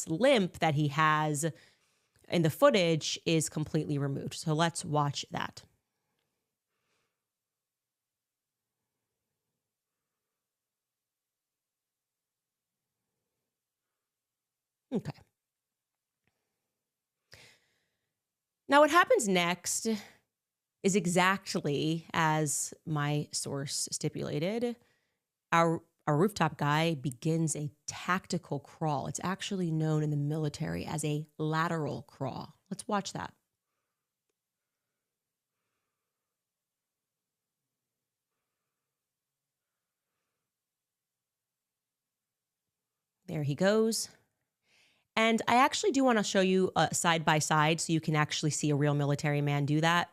this limp that he has in the footage is completely removed. So let's watch that. Okay. Now what happens next is exactly as my source stipulated. Our rooftop guy begins a tactical crawl. It's actually known in the military as a lateral crawl. Let's watch that. There he goes. And I actually do want to show you side by side so you can actually see a real military man do that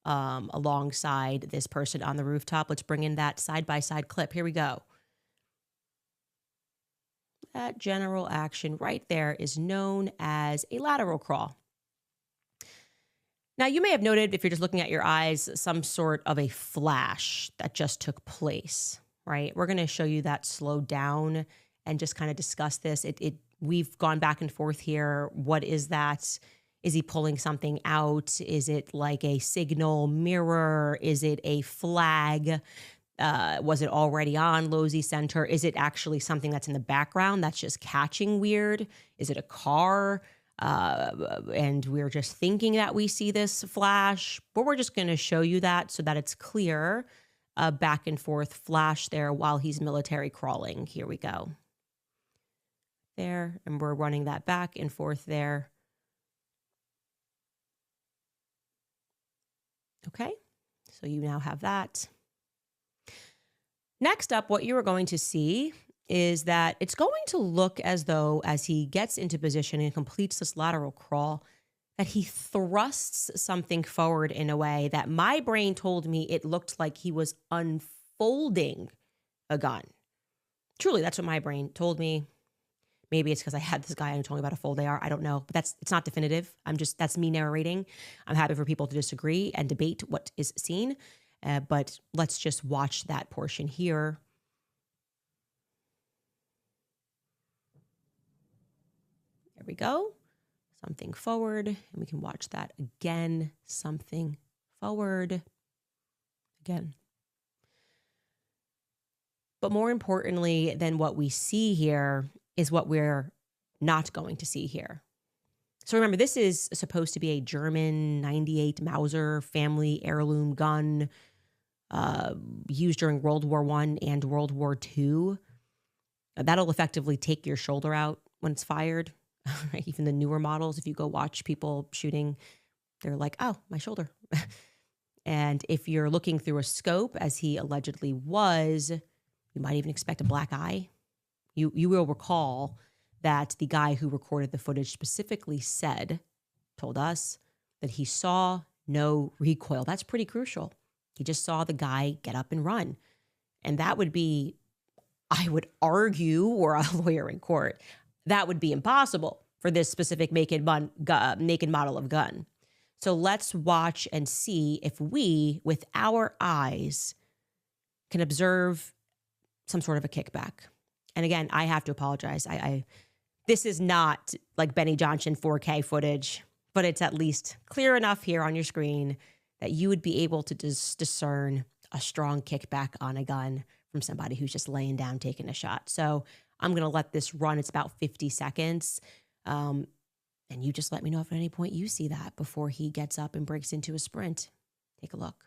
alongside this person on the rooftop. Let's bring in that side by side clip. Here we go. That general action right there is known as a lateral crawl. Now, you may have noted, if you're just looking at your eyes, some sort of a flash that just took place, right? We're going to show you that slowed down and just kind of discuss this. We've gone back and forth here. What is that? Is he pulling something out? Is it like a signal mirror? Is it a flag? Was it already on Losey Center? Is it actually something that's in the background that's just catching weird? Is it a car? And we're just thinking that we see this flash, but we're just going to show you that so that it's clear. Back and forth flash there while he's military crawling. Here we go. There, and we're running that back and forth there. Okay, so you now have that. Next up, what you are going to see is that it's going to look as though, as he gets into position and completes this lateral crawl, that he thrusts something forward in a way that my brain told me it looked like he was unfolding a gun. Truly, that's what my brain told me. Maybe it's because I had this guy and told me about a fold AR. I don't know, but it's not definitive. That's me narrating. I'm happy for people to disagree and debate what is seen. But let's just watch that portion here. There we go. Something forward. And we can watch that again. Something forward. Again. But more importantly than what we see here is what we're not going to see here. So remember, this is supposed to be a German 98 Mauser family heirloom gun used during World War I and World War II. That'll effectively take your shoulder out when it's fired. Even the newer models, if you go watch people shooting, they're like, oh, my shoulder. And if you're looking through a scope, as he allegedly was, you might even expect a black eye. You will recall that the guy who recorded the footage specifically told us that he saw no recoil. That's pretty crucial. He just saw the guy get up and run. And that would be, I would argue, or a lawyer in court, that would be impossible for this specific make and model of gun. So let's watch and see if we, with our eyes, can observe some sort of a kickback. And again, I have to apologize. This is not like Benny Johnson 4K footage, but it's at least clear enough here on your screen that you would be able to discern a strong kickback on a gun from somebody who's just laying down, taking a shot. So I'm going to let this run. It's about 50 seconds. And you just let me know if at any point you see that before he gets up and breaks into a sprint. Take a look.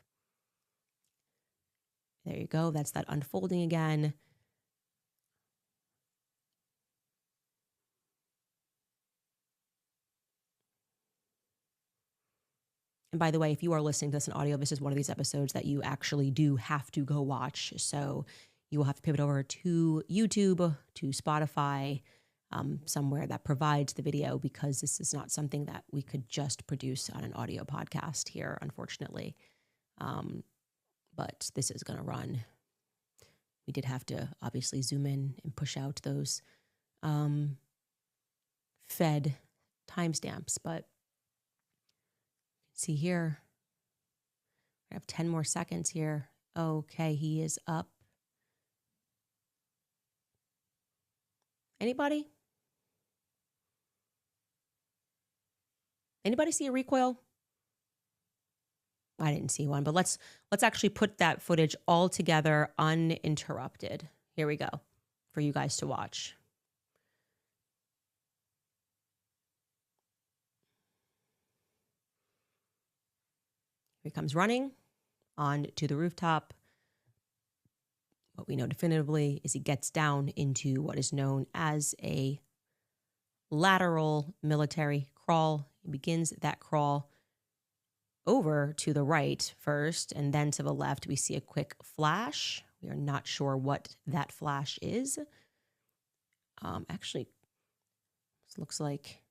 There you go. That's that unfolding again. And by the way, if you are listening to this in audio, this is one of these episodes that you actually do have to go watch. So you will have to pivot over to YouTube, to Spotify, somewhere that provides the video, because this is not something that we could just produce on an audio podcast here, unfortunately. But this is going to run. We did have to obviously zoom in and push out those fed timestamps, but see here, I have 10 more seconds here. Okay, he is up. Anybody? Anybody see a recoil? I didn't see one, but let's actually put that footage all together uninterrupted. Here we go for you guys to watch. Here he comes running on to the rooftop. What we know definitively is he gets down into what is known as a lateral military crawl. He begins that crawl over to the right first, and then to the left, we see a quick flash. We are not sure what that flash is. Actually, this looks like,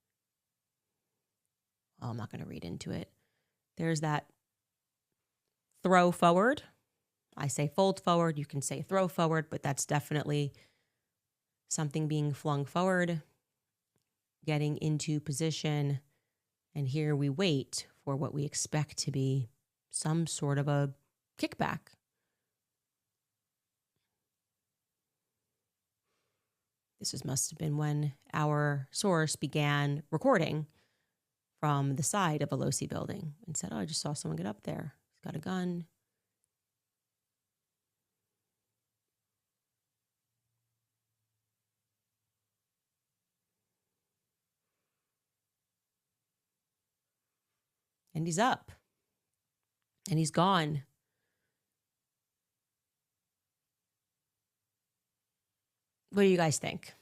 oh, I'm not going to read into it. There's that throw forward. I say fold forward. You can say throw forward, but that's definitely something being flung forward, getting into position. And here we wait for what we expect to be some sort of a kickback. Must have been when our source began recording from the side of a low-C building and said, oh, I just saw someone get up there. He's got a gun. And he's up. And he's gone. What do you guys think?